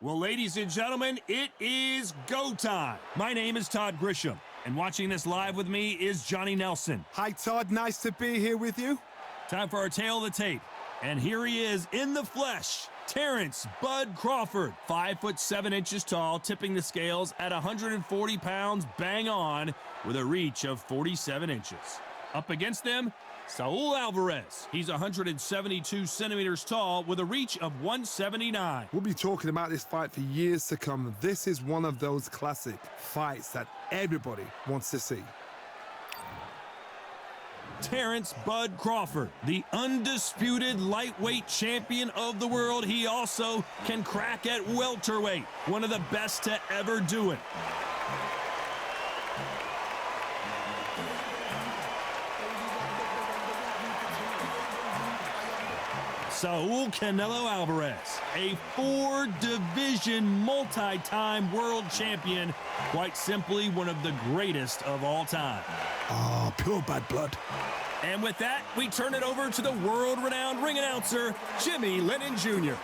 Well, ladies and gentlemen, it is go time. My name is Todd Grisham, and watching this live with me is Johnny Nelson. Hi, Todd. Nice to be here with you. Time for our tail of the tape. And here he is in the flesh, Terrence "Bud" Crawford, 5'7" tall, tipping the scales at 140 pounds bang on with a reach of 47 inches. Up against them, Saul Álvarez. He's 172 centimeters tall with a reach of 179. We'll be talking about this fight for years to come. This is one of those classic fights that everybody wants to see. Terrence "Bud" Crawford, the undisputed lightweight champion of the world. He also can crack at welterweight, one of the best to ever do it. Saul Canelo Álvarez, a four-division, multi-time world champion, quite simply one of the greatest of all time. Oh, pure bad blood. And with that, we turn it over to the world-renowned ring announcer, Jimmy Lennon Jr.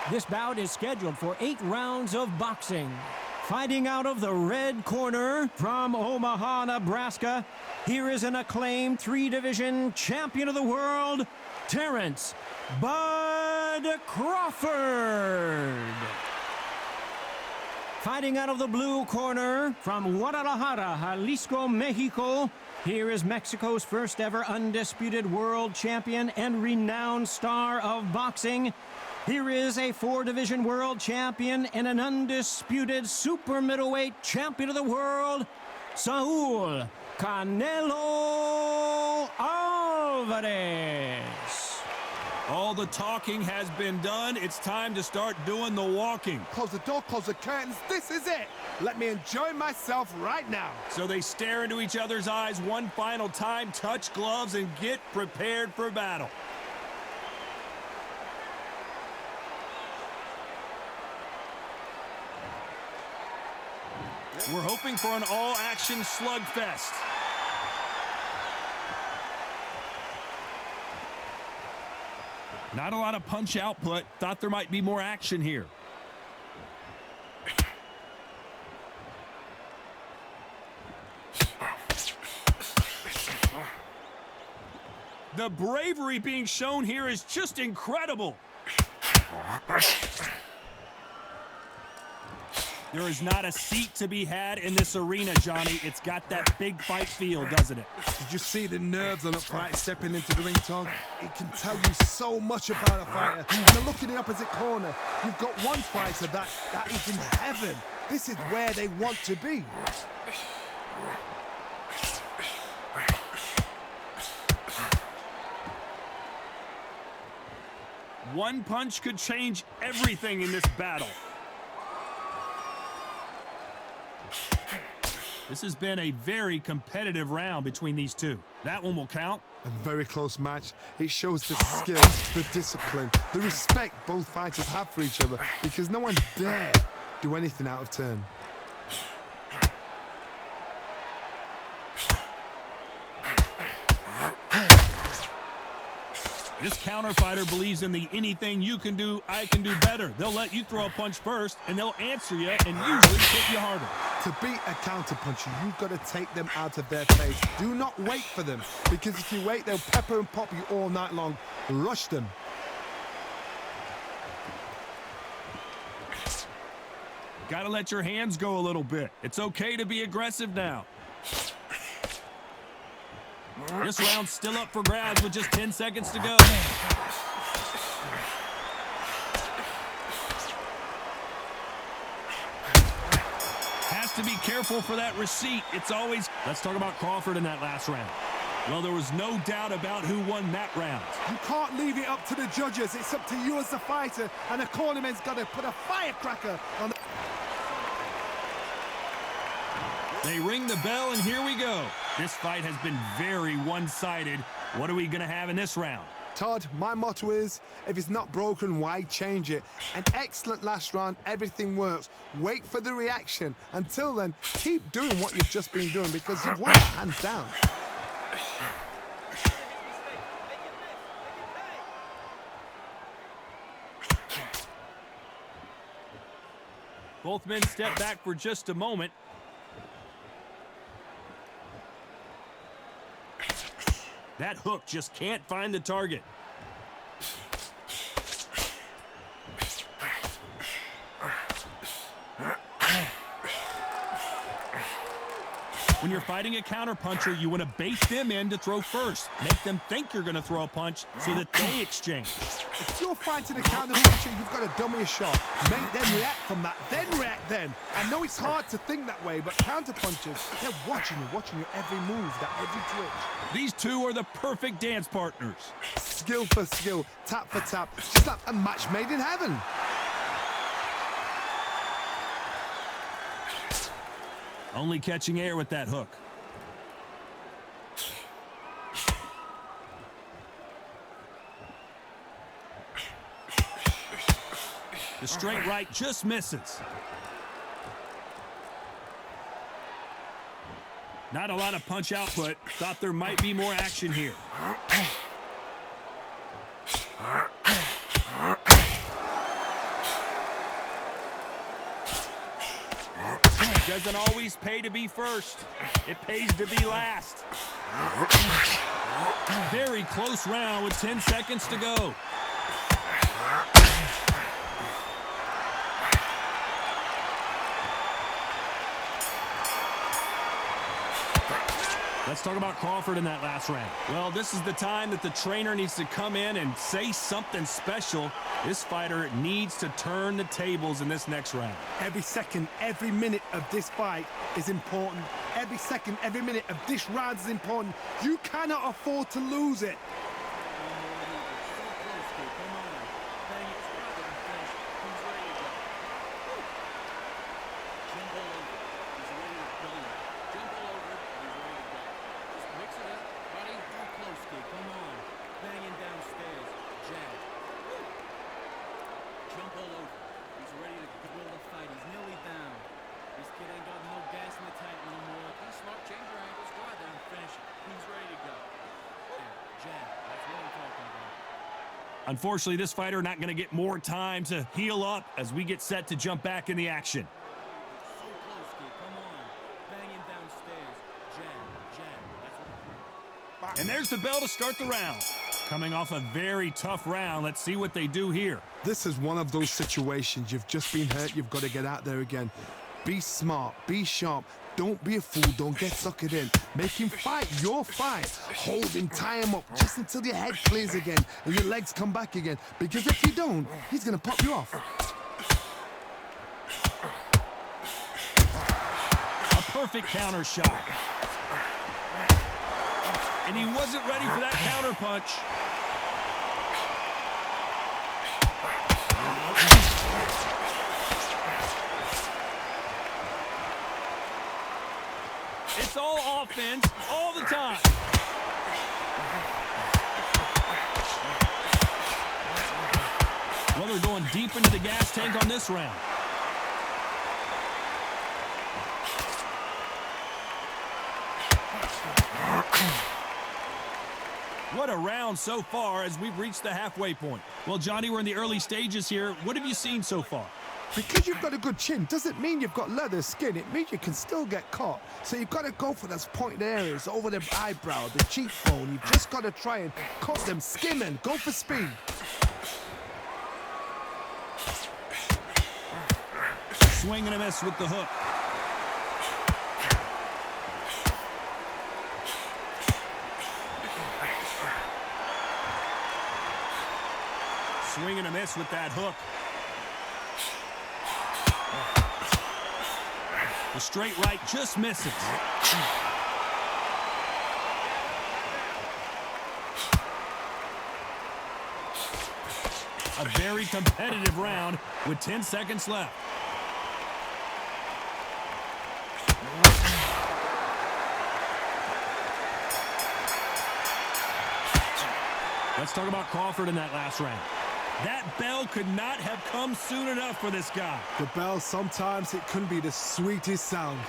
This bout is scheduled for 8 rounds of boxing. Fighting out of the red corner from Omaha, Nebraska, here is an acclaimed 3-division champion of the world, Terrence "Bud" Crawford. Fighting out of the blue corner from Guadalajara, Jalisco, Mexico, here is Mexico's first ever undisputed world champion and renowned star of boxing. Here is a 4-division world champion and an undisputed super middleweight champion of the world, Saul Canelo Álvarez. All the talking has been done. It's time to start doing the walking. Close the door, close the curtains. This is it. Let me enjoy myself right now. So they stare into each other's eyes one final time, touch gloves, and get prepared for battle. We're hoping for an all-action slugfest. Not a lot of punch output. Thought there might be more action here. The bravery being shown here is just incredible. There is not a seat to be had in this arena, Johnny. It's got that big fight feel, doesn't it? Did you see the nerves on a fight stepping into the ring, Tom? It can tell you so much about a fighter. And then look in the opposite corner. You've got one fighter that is in heaven. This is where they want to be. One punch could change everything in this battle. This has been a very competitive round between these two. That one will count. A very close match. It shows the skill, the discipline, the respect both fighters have for each other, because no one dare do anything out of turn. This counter fighter believes in the anything you can do, I can do better. They'll let you throw a punch first, and they'll answer you and usually hit you harder. To beat a counter puncher, you've got to take them out of their face. Do not wait for them, because if you wait, they'll pepper and pop you all night long. Rush them. Got to let your hands go a little bit. It's okay to be aggressive now. This round's still up for grabs with just 10 seconds to go. Has to be careful for that receipt. It's always... Let's talk about Crawford in that last round. Well, there was no doubt about who won that round. You can't leave it up to the judges. It's up to you as the fighter, and the cornerman's got to put a firecracker on the... They ring the bell, and here we go. This fight has been very one-sided. What are we going to have in this round? Todd, my motto is, if it's not broken, why change it? An excellent last round, everything works. Wait for the reaction. Until then, keep doing what you've just been doing because you've won it hands down. Both men step back for just a moment. That hook just can't find the target. When you're fighting a counterpuncher, you want to bait them in to throw first. Make them think you're going to throw a punch so that they exchange. If you're fighting a counterpuncher, you've got to dummy a shot. Make them react from that, then react then. I know it's hard to think that way, but counterpunchers, they're watching you every move, that every twitch. These two are the perfect dance partners. Skill for skill, tap for tap, just like a match made in heaven. Only catching air with that hook. The straight right just misses. Not a lot of punch output. Thought there might be more action here. Doesn't always pay to be first. It pays to be last. Very close round with 10 seconds to go. Let's talk about Crawford in that last round. Well, this is the time that the trainer needs to come in and say something special. This fighter needs to turn the tables in this next round. Every second, every minute of this fight is important. Every second, every minute of this round is important. You cannot afford to lose it. Unfortunately, this fighter not going to get more time to heal up as we get set to jump back in the action. So close, kid. Come on. Banging downstairs. Jab. And there's the bell to start the round. Coming off a very tough round, let's see what they do here. This is one of those situations. You've just been hurt. You've got to get out there again. Be smart. Be sharp. Don't be a fool. Don't get suckered in. Make him fight your fight. Hold him, tie him up just until your head clears again and your legs come back again. Because if you don't, he's going to pop you off. A perfect counter shot. And he wasn't ready for that counter punch. It's all offense all the time. Well, they're going deep into the gas tank on this round. What a round so far as we've reached the halfway point. Well, Johnny, we're in the early stages here. What have you seen so far? Because you've got a good chin doesn't mean you've got leather skin. It means you can still get caught. So you've got to go for those pointed areas over the eyebrow, the cheekbone. You've just got to try and cut them, skim them, go for speed. Swing and a miss with the hook. Swing and a miss with that hook. The straight right just misses. A very competitive round with 10 seconds left. Let's talk about Crawford in that last round. That bell could not have come soon enough for this guy. The bell, sometimes it can be the sweetest sound.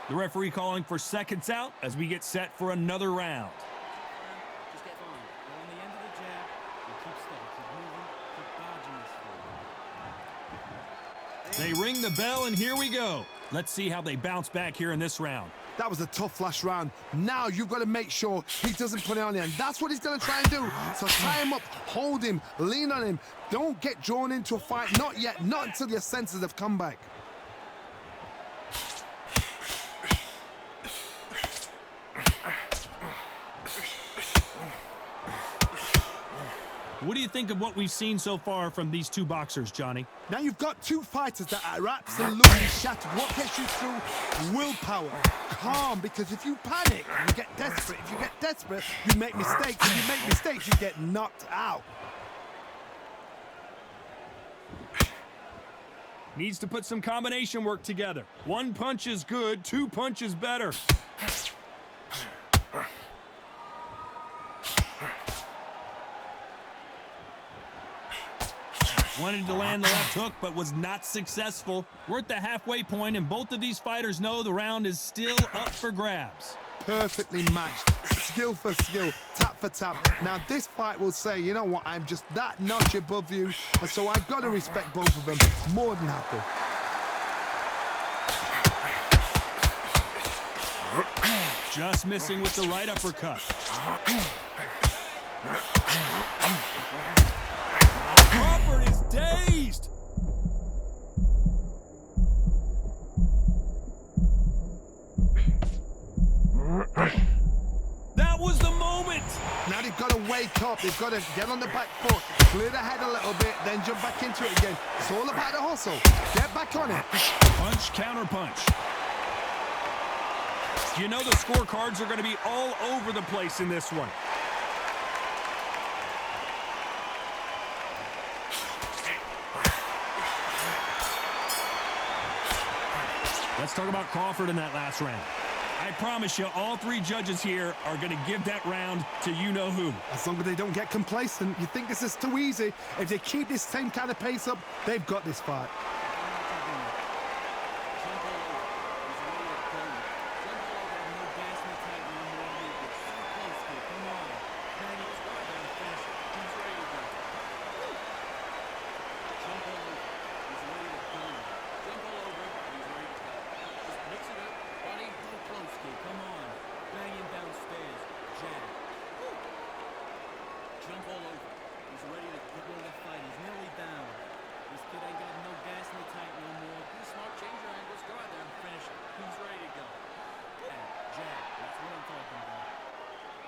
The referee calling for seconds out as we get set for another round. Just get fine. Get on the end of the jab and keep steady. Keep moving. Keep dodging this forward. They ring the bell, and here we go. Let's see how they bounce back here in this round. That was a tough last round. Now you've got to make sure he doesn't put it on you, and that's what he's going to try and do. So tie him up, hold him, lean on him. Don't get drawn into a fight. Not yet. Not until your senses have come back. What do you think of what we've seen so far from these two boxers, Johnny? Now you've got two fighters that are absolutely shattered. What gets you through? Willpower. Calm, because if you panic, you get desperate. If you get desperate, you make mistakes. If you make mistakes, you get knocked out. Needs to put some combination work together. One punch is good, two punches better. Wanted to land the left hook, but was not successful. We're at the halfway point, and both of these fighters know the round is still up for grabs. Perfectly matched. Skill for skill, tap for tap. Now this fight will say, you know what, I'm just that notch above you, and so I've got to respect both of them. More than happy. Just missing with the right uppercut. Crawford is dazed. That was the moment. Now they've got to wake up. They've got to get on the back foot, clear the head a little bit, then jump back into it again. It's all about the hustle. Get back on it. Punch, counter punch. You know the scorecards are going to be all over the place in this one. Let's talk about Crawford in that last round. I promise you, all three judges here are going to give that round to you-know-who. As long as they don't get complacent, you think this is too easy. If they keep this same kind of pace up, they've got this fight.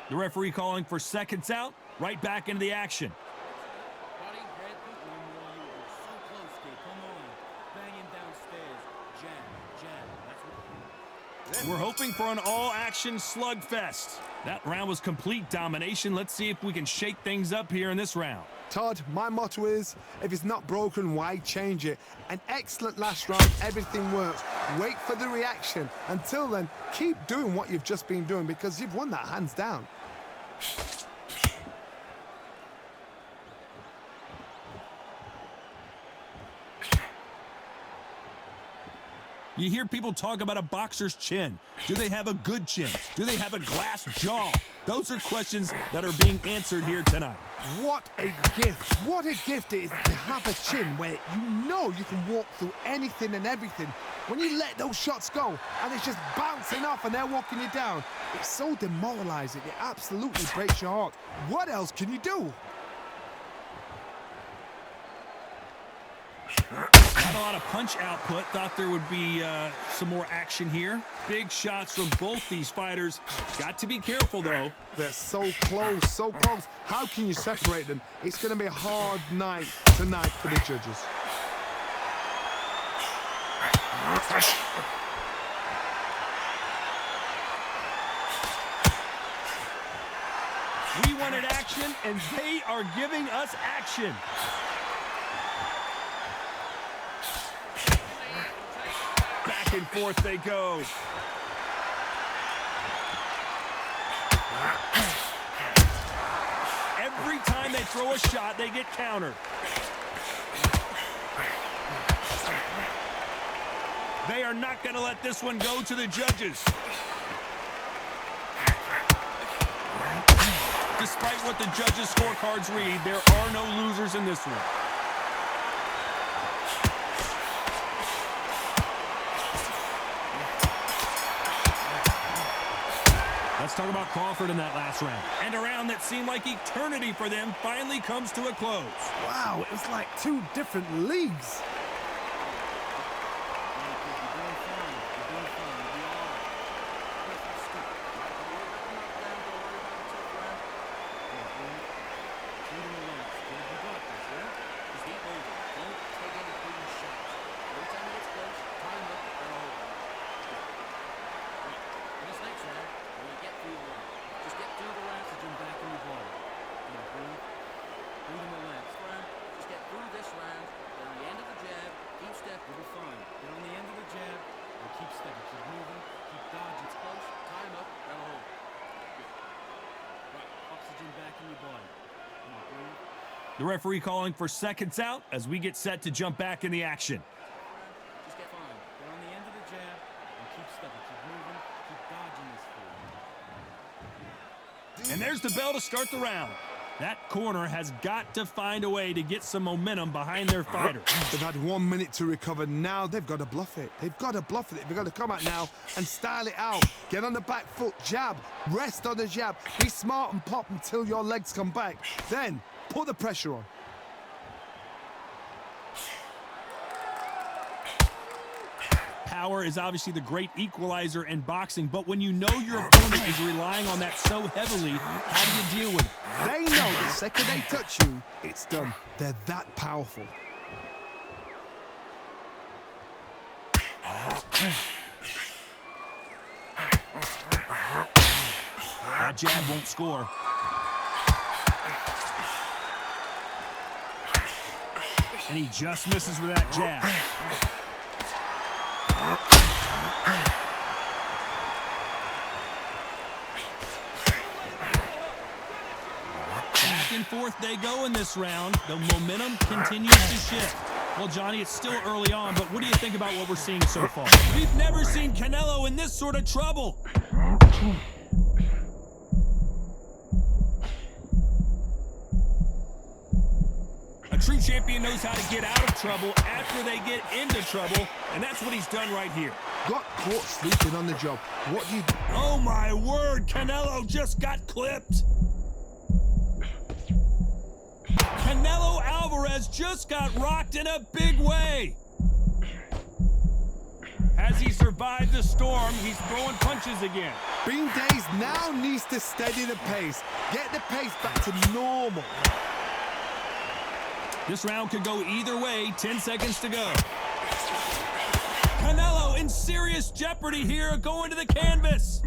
The referee calling for seconds out, right back into the action. Body, head, no more. You are so close, kid. Come on. Banging downstairs. Jab, jab. That's what. We're hoping for an all-action slugfest. That round was complete domination. Let's see if we can shake things up here in this round. Todd, my motto is, if it's not broken, why change it? An excellent last round, everything works. Wait for the reaction. Until then, keep doing what you've just been doing because you've won that hands down. You hear people talk about a boxer's chin. Do they have a good chin? Do they have a glass jaw? Those are questions that are being answered here tonight. What a gift. What a gift it is to have a chin where you know you can walk through anything and everything. When you let those shots go and it's just bouncing off and they're walking you down, it's so demoralizing. It absolutely breaks your heart. What else can you do? Not a lot of punch output. Thought there would be some more action here. Big shots from both these fighters. Got to be careful, though. They're so close, so close. How can you separate them? It's going to be a hard night tonight for the judges. We wanted action, and they are giving us action. Back and forth they go. Every time they throw a shot, they get countered. They are not going to let this one go to the judges. Despite what the judges' scorecards read, there are no losers in this one. Let's talk about Crawford in that last round. And a round that seemed like eternity for them finally comes to a close. Wow, it was like two different leagues. The referee calling for seconds out as we get set to jump back in the action. Just get fine. Get on the end of the jab and keep stepping, keep moving, keep dodging this fool. And there's the bell to start the round. That corner has got to find a way to get some momentum behind their fighter. They've had 1 minute to recover. Now they've got to bluff it. They've got to bluff it. They've got to come out now and style it out. Get on the back foot, jab, rest on the jab. Be smart and pop until your legs come back. Then put the pressure on. Power is obviously the great equalizer in boxing, but when you know your opponent is relying on that so heavily, how do you deal with it? They know the second they touch you, it's done. They're that powerful. That jab won't score. And he just misses with that jab. Back and forth they go in this round. The momentum continues to shift. Well, Johnny, it's still early on, but what do you think about what we're seeing so far? We've never seen Canelo in this sort of trouble. A true champion knows how to get out of trouble after they get into trouble, and that's what he's done right here. Got caught sleeping on the job. What do you do? Oh, my word. Canelo just got clipped. Canelo Álvarez just got rocked in a big way. Has he survived the storm? He's throwing punches again. Bean Days now needs to steady the pace. Get the pace back to normal. This round could go either way. 10 seconds to go. Canelo in serious jeopardy here, going to the canvas.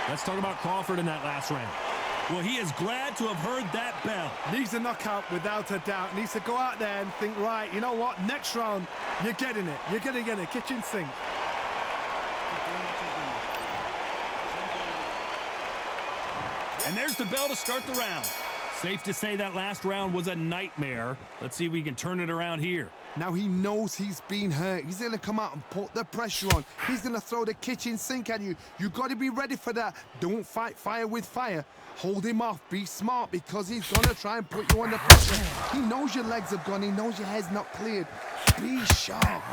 Let's talk about Crawford in that last round. Well, he is glad to have heard that bell. Needs a knockout without a doubt. Needs to go out there and think, right, you know what? Next round, you're getting it. You're going to get it. Kitchen sink. And there's the bell to start the round. Safe to say that last round was a nightmare. Let's see if we can turn it around here. Now he knows he's been hurt. He's going to come out and put the pressure on. He's going to throw the kitchen sink at you. You got to be ready for that. Don't fight fire with fire. Hold him off. Be smart because he's going to try and put you under pressure. He knows your legs have gone. He knows your head's not cleared. Be sharp.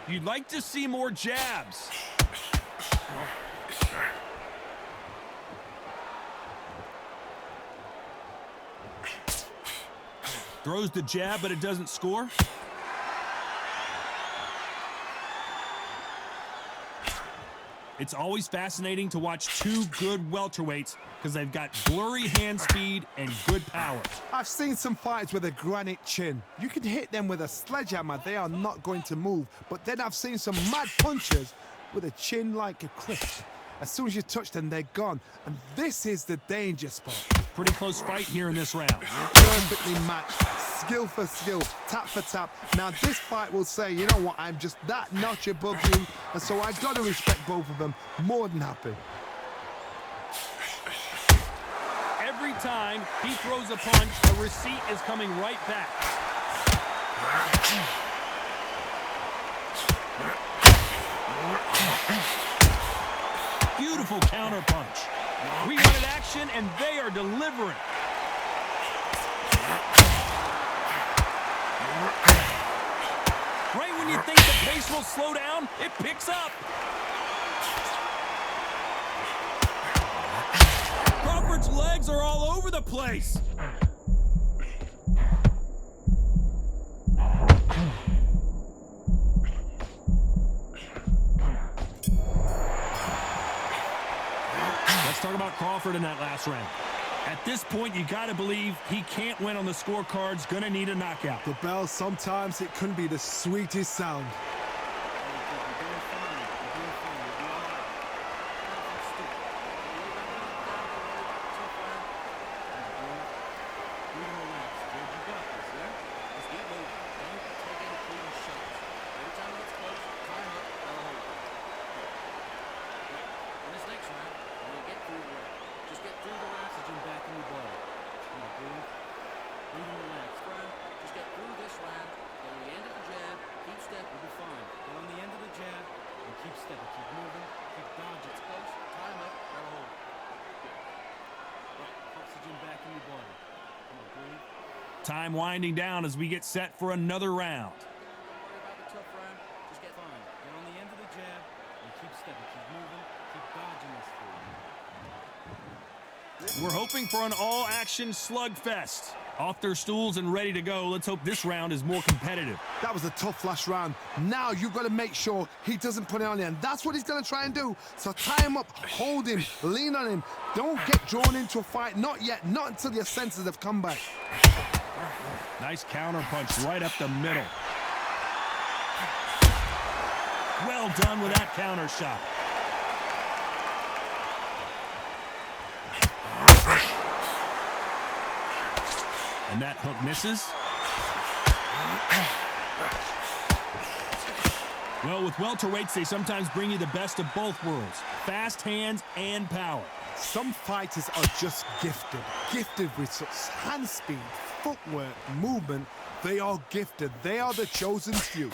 You'd like to see more jabs. Throws the jab, but it doesn't score. It's always fascinating to watch two good welterweights because they've got blurry hand speed and good power. I've seen some fights with a granite chin. You can hit them with a sledgehammer, they are not going to move. But then I've seen some mad punchers with a chin like a crisp. As soon as you touch them, they're gone. And this is the danger spot. Pretty close fight here in this round. Perfectly matched, skill for skill, tap for tap. Now this fight will say, you know what, I'm just that notch above you, and so I've got to respect both of them. More than happy. Every time he throws a punch, a receipt is coming right back. Beautiful counter punch. We wanted action, and they are delivering. Right when you think the pace will slow down, it picks up. Crawford's legs are all over the place. Let's talk about Crawford in that last round. At this point, you got to believe he can't win on the scorecard's going to need a knockout. The bell, sometimes it can be the sweetest sound. Time winding down as we get set for another round. We're hoping for an all-action slugfest. Off their stools and ready to go. Let's hope this round is more competitive. That was a tough last round. Now you've got to make sure he doesn't put it on you, and that's what he's going to try and do. So tie him up, hold him, lean on him. Don't get drawn into a fight. Not yet. Not until your senses have come back. Nice counter punch right up the middle. Well done with that counter shot. And that hook misses. Well, with welterweights, they sometimes bring you the best of both worlds. Fast hands and power. Some fighters are just gifted. Gifted with such hand speed, footwork, movement. They are gifted. They are the chosen few.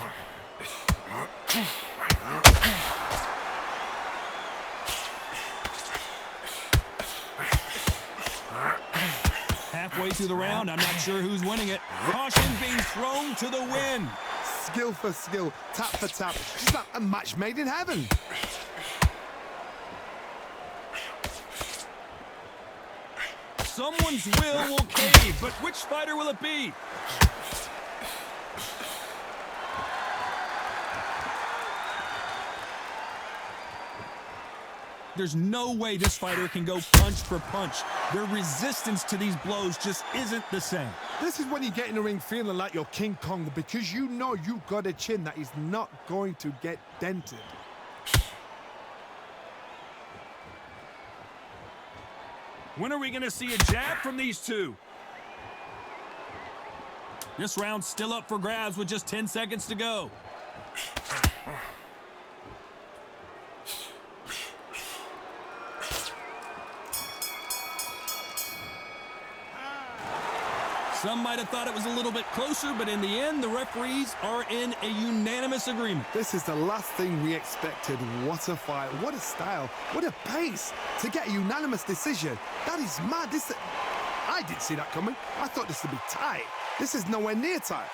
Halfway through the round, I'm not sure who's winning it. Caution being thrown to the wind. Skill for skill, tap for tap. It's like a match made in heaven. Someone's will cave, but which fighter will it be? There's no way this fighter can go punch for punch. Their resistance to these blows just isn't the same. This is when you get in the ring feeling like you're King Kong, because you know you've got a chin that is not going to get dented. When are we going to see a jab from these two? This round's still up for grabs with just 10 seconds to go. Some might have thought it was a little bit closer, but in the end, the referees are in a unanimous agreement. This is the last thing we expected. What a fight, what a style, what a pace to get a unanimous decision. That is mad. I didn't see that coming. I thought this would be tight. This is nowhere near tight.